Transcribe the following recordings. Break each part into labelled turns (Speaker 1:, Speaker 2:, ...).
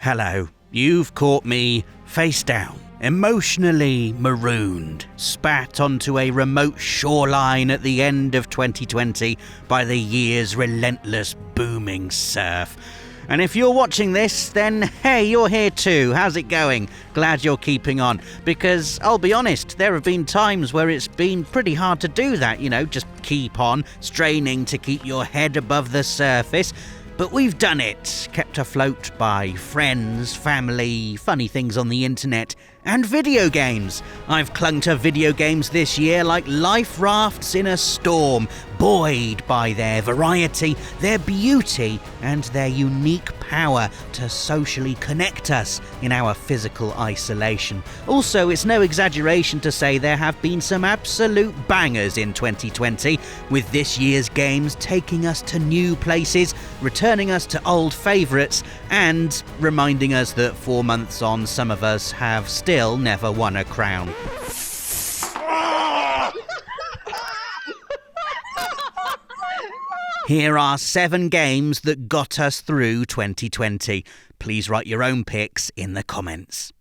Speaker 1: Hello, you've caught me face down, emotionally marooned, spat onto a remote shoreline at the end of 2020 by the year's relentless booming surf. And if you're watching this, then hey, you're here too. How's it going? Glad you're keeping on. Because I'll be honest, there have been times where it's been pretty hard to do that, just keep on, straining to keep your head above the surface. But we've done it, kept afloat by friends, family, funny things on the internet, and video games. I've clung to video games this year like life rafts in a storm, buoyed by their variety, their beauty, and their unique power to socially connect us in our physical isolation. Also, it's no exaggeration to say there have been some absolute bangers in 2020, with this year's games taking us to new places, returning us to old favourites, and reminding us that 4 months on, some of us have still never won a crown. Here are 7 games that got us through 2020. Please write your own picks in the comments.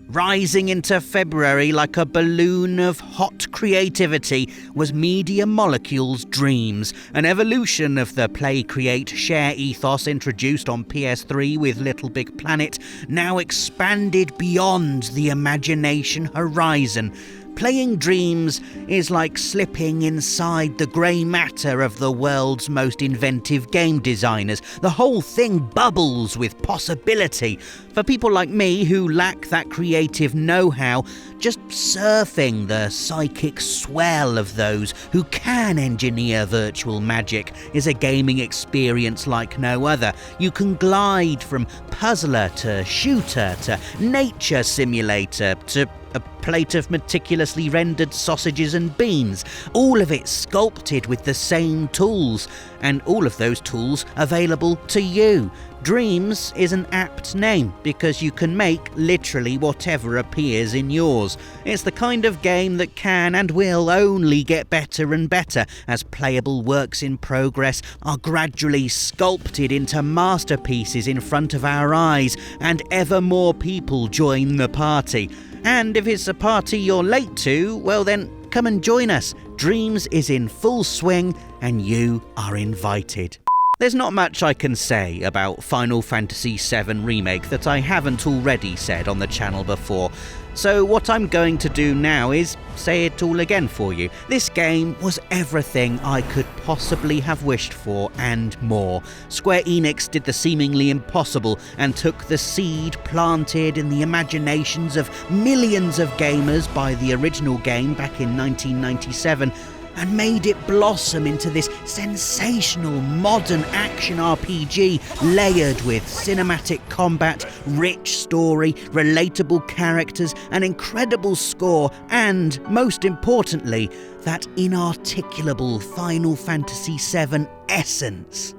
Speaker 1: Rising into February like a balloon of hot creativity was Media Molecule's Dreams, an evolution of the play, create, share ethos introduced on PS3 with Little Big Planet, now expanded beyond the imagination horizon. Playing Dreams is like slipping inside the grey matter of the world's most inventive game designers. The whole thing bubbles with possibility. For people like me who lack that creative know-how, just surfing the psychic swell of those who can engineer virtual magic is a gaming experience like no other. You can glide from puzzler to shooter to nature simulator to a plate of meticulously rendered sausages and beans, all of it sculpted with the same tools, and all of those tools available to you. Dreams is an apt name because you can make literally whatever appears in yours. It's the kind of game that can and will only get better and better as playable works in progress are gradually sculpted into masterpieces in front of our eyes, and ever more people join the party. And if it's a party you're late to, well then, come and join us. Dreams is in full swing and you are invited. There's not much I can say about Final Fantasy VII Remake that I haven't already said on the channel before. So what I'm going to do now is say it all again for you. This game was everything I could possibly have wished for and more. Square Enix did the seemingly impossible and took the seed planted in the imaginations of millions of gamers by the original game back in 1997 and made it blossom into this sensational modern action RPG layered with cinematic combat, rich story, relatable characters, an incredible score, and, most importantly, that inarticulable Final Fantasy VII essence.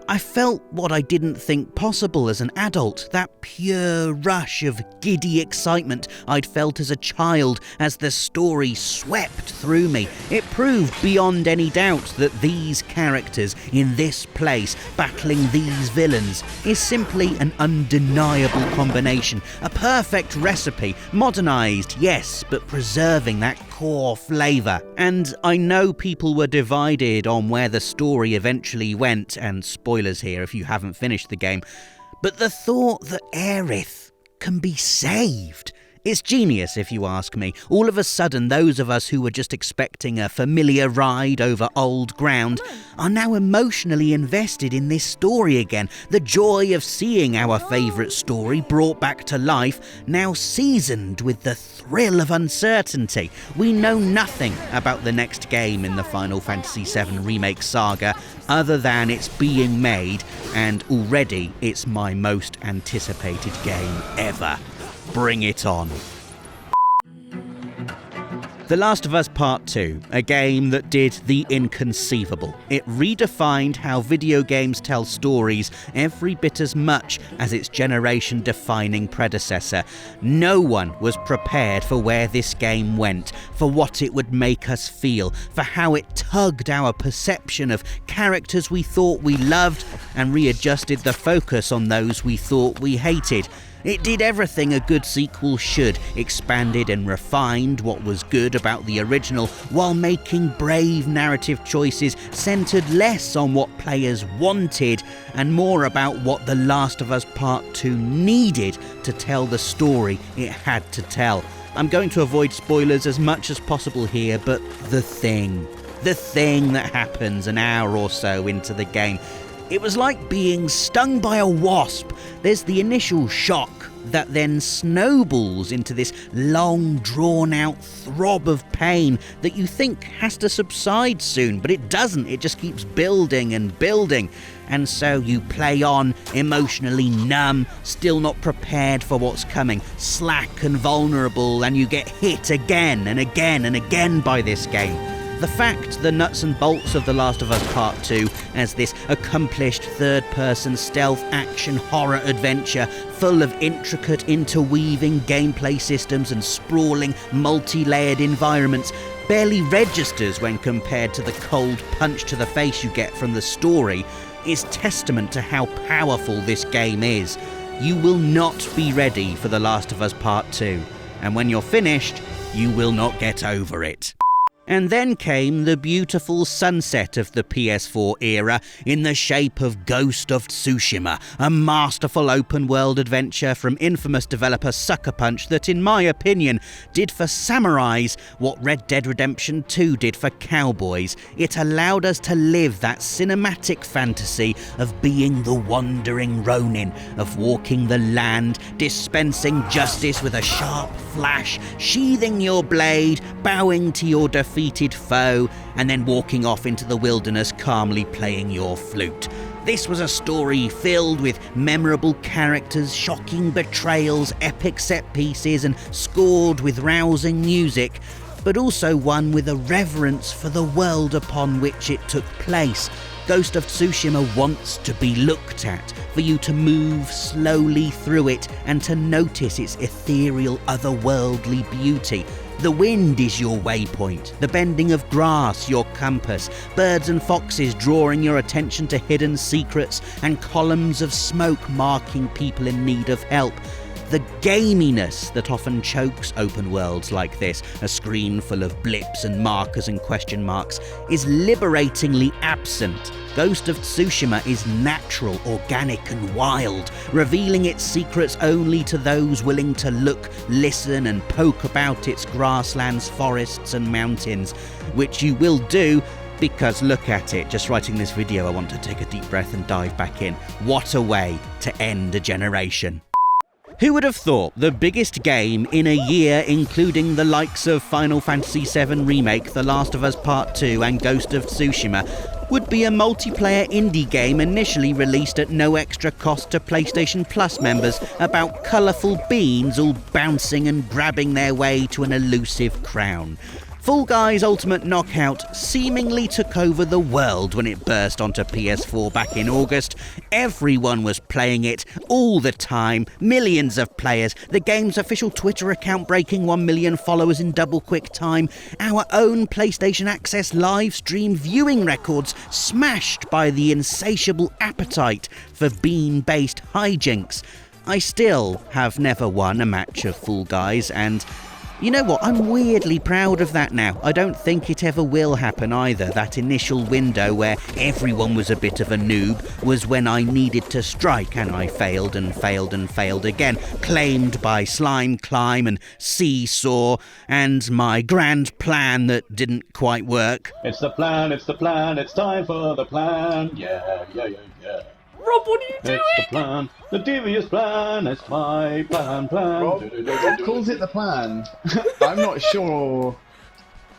Speaker 1: I felt what I didn't think possible as an adult, that pure rush of giddy excitement I'd felt as a child as the story swept through me. It proved beyond any doubt that these characters in this place battling these villains is simply an undeniable combination, a perfect recipe, modernised, yes, but preserving that core flavour. And I know people were divided on where the story eventually went, and spoilers here if you haven't finished the game, but the thought that Aerith can be saved, it's genius if you ask me. All of a sudden, those of us who were just expecting a familiar ride over old ground are now emotionally invested in this story again. The joy of seeing our favourite story brought back to life, now seasoned with the thrill of uncertainty. We know nothing about the next game in the Final Fantasy VII Remake saga other than it's being made, and already it's my most anticipated game ever. Bring it on. The Last of Us Part 2, a game that did the inconceivable. It redefined how video games tell stories every bit as much as its generation-defining predecessor. No one was prepared for where this game went, for what it would make us feel, for how it tugged our perception of characters we thought we loved and readjusted the focus on those we thought we hated. It did everything a good sequel should, expanded and refined what was good about the original while making brave narrative choices centered less on what players wanted and more about what The Last of Us Part 2 needed to tell the story it had to tell. I'm going to avoid spoilers as much as possible here, but the thing that happens an hour or so into the game, it was like being stung by a wasp. There's the initial shock that then snowballs into this long, drawn-out throb of pain that you think has to subside soon, but it doesn't. It just keeps building and building. And so you play on, emotionally numb, still not prepared for what's coming, slack and vulnerable, and you get hit again and again and again by this game. The fact, the nuts and bolts of The Last of Us Part 2 as this accomplished third-person stealth action horror adventure full of intricate interweaving gameplay systems and sprawling multi-layered environments barely registers when compared to the cold punch to the face you get from the story is testament to how powerful this game is. You will not be ready for The Last of Us Part 2, and when you're finished, you will not get over it. And then came the beautiful sunset of the PS4 era in the shape of Ghost of Tsushima, a masterful open-world adventure from infamous developer Sucker Punch that, in my opinion, did for samurais what Red Dead Redemption 2 did for cowboys. It allowed us to live that cinematic fantasy of being the wandering Ronin, of walking the land, dispensing justice with a sharp flash, sheathing your blade, bowing to your defeated foe, and then walking off into the wilderness calmly playing your flute. This was a story filled with memorable characters, shocking betrayals, epic set pieces, and scored with rousing music, but also one with a reverence for the world upon which it took place. Ghost of Tsushima wants to be looked at, for you to move slowly through it and to notice its ethereal, otherworldly beauty. The wind is your waypoint, the bending of grass your compass, birds and foxes drawing your attention to hidden secrets, and columns of smoke marking people in need of help. The gaminess that often chokes open worlds like this, a screen full of blips and markers and question marks, is liberatingly absent. Ghost of Tsushima is natural, organic and wild, revealing its secrets only to those willing to look, listen and poke about its grasslands, forests and mountains, which you will do because look at it. Just writing this video, I want to take a deep breath and dive back in. What a way to end a generation. Who would have thought the biggest game in a year, including the likes of Final Fantasy VII Remake, The Last of Us Part 2 and Ghost of Tsushima, would be a multiplayer indie game initially released at no extra cost to PlayStation Plus members about colourful beans all bouncing and grabbing their way to an elusive crown. Fall Guys Ultimate Knockout seemingly took over the world when it burst onto PS4 back in August. Everyone was playing it all the time, millions of players, the game's official Twitter account breaking 1 million followers in double quick time, our own PlayStation Access live stream viewing records smashed by the insatiable appetite for bean-based hijinks. I still have never won a match of Fall Guys, and you know what, I'm weirdly proud of that now. I don't think it ever will happen either. That initial window where everyone was a bit of a noob was when I needed to strike, and I failed and failed and failed again, claimed by Slime Climb and Seesaw, and my grand plan that didn't quite work.
Speaker 2: It's the plan, it's time for the plan. Yeah.
Speaker 3: Rob, what are you doing?
Speaker 2: It's the plan, the devious plan, it's my plan.
Speaker 4: Rob calls it the plan. I'm not sure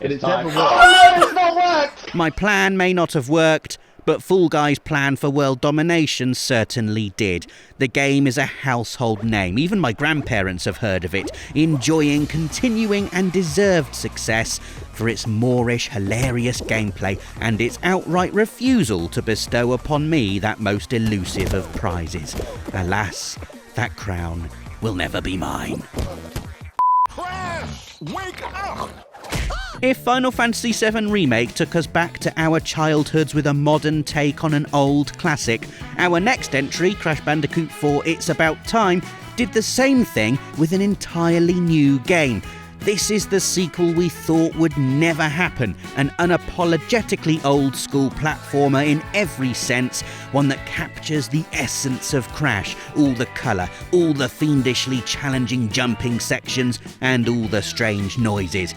Speaker 4: it's ever worked.
Speaker 2: Oh no, it's not worked!
Speaker 1: My plan may not have worked, but Fall Guy's plan for world domination certainly did. The game is a household name. Even my grandparents have heard of it, enjoying continuing and deserved success for its Moorish, hilarious gameplay and its outright refusal to bestow upon me that most elusive of prizes. Alas, that crown will never be mine.
Speaker 3: Crash! Wake up!
Speaker 1: If Final Fantasy VII Remake took us back to our childhoods with a modern take on an old classic, our next entry, Crash Bandicoot 4 It's About Time, did the same thing with an entirely new game. This is the sequel we thought would never happen, an unapologetically old-school platformer in every sense, one that captures the essence of Crash, all the colour, all the fiendishly challenging jumping sections, and all the strange noises.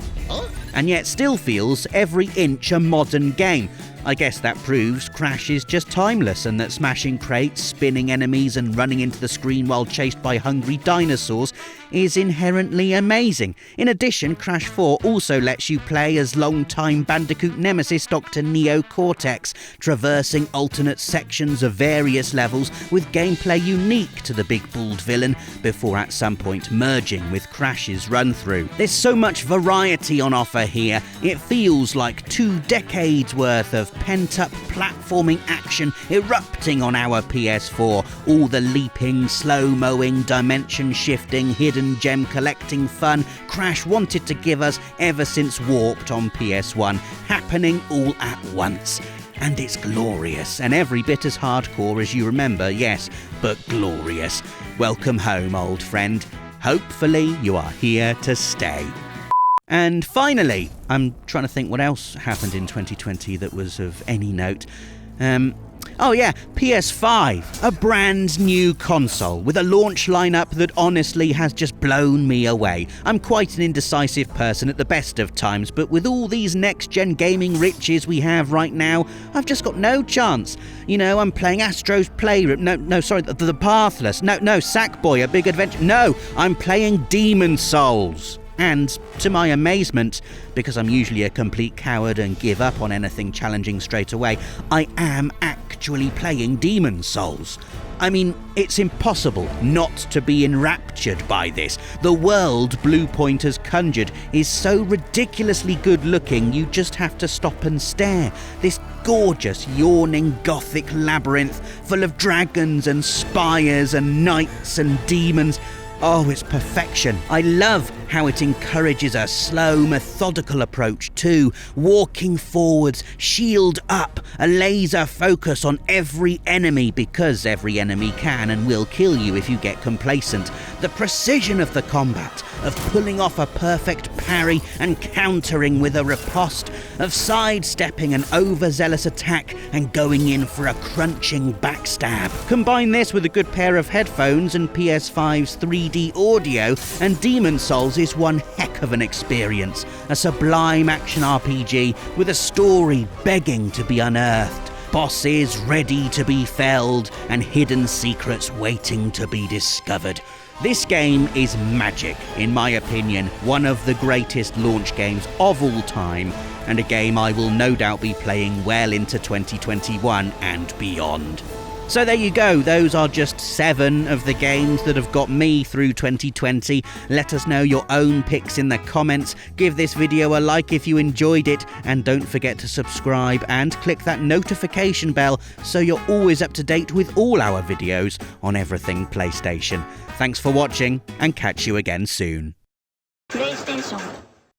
Speaker 1: And yet still feels every inch a modern game. I guess that proves Crash is just timeless and that smashing crates, spinning enemies and running into the screen while chased by hungry dinosaurs is inherently amazing. In addition, Crash 4 also lets you play as long-time Bandicoot nemesis Dr. Neo Cortex, traversing alternate sections of various levels with gameplay unique to the big bald villain before at some point merging with Crash's run-through. There's so much variety on offer here, it feels like 2 decades worth of pent-up platforming action erupting on our PS4. All the leaping, slow-mowing, dimension-shifting, hidden gem collecting fun Crash wanted to give us ever since Warped on PS1, happening all at once. And it's glorious, and every bit as hardcore as you remember, yes, but glorious. Welcome home, old friend. Hopefully you are here to stay. And finally, I'm trying to think what else happened in 2020 that was of any note. Oh yeah, PS5, a brand new console with a launch lineup that honestly has just blown me away. I'm quite an indecisive person at the best of times, but with all these next-gen gaming riches we have right now, I've just got no chance. You know, I'm playing Astro's Playroom, the Pathless, no, Sackboy, A Big Adventure, no, I'm playing Demon Souls. And, to my amazement, because I'm usually a complete coward and give up on anything challenging straight away, I am actually playing Demon Souls. I mean, it's impossible not to be enraptured by this. The world Bluepoint has conjured is so ridiculously good looking you just have to stop and stare. This gorgeous, yawning gothic labyrinth full of dragons and spires and knights and demons. Oh, it's perfection. I love how it encourages a slow, methodical approach too, walking forwards, shield up, a laser focus on every enemy because every enemy can and will kill you if you get complacent. The precision of the combat, of pulling off a perfect parry and countering with a riposte, of sidestepping an overzealous attack and going in for a crunching backstab. Combine this with a good pair of headphones and PS5's 3D audio, and Demon Souls is one heck of an experience. A sublime action RPG with a story begging to be unearthed, bosses ready to be felled, and hidden secrets waiting to be discovered. This game is magic, in my opinion, one of the greatest launch games of all time, and a game I will no doubt be playing well into 2021 and beyond. So there you go, those are just 7 of the games that have got me through 2020. Let us know your own picks in the comments, give this video a like if you enjoyed it, and don't forget to subscribe and click that notification bell so you're always up to date with all our videos on everything PlayStation. Thanks for watching, and catch you again soon.
Speaker 5: PlayStation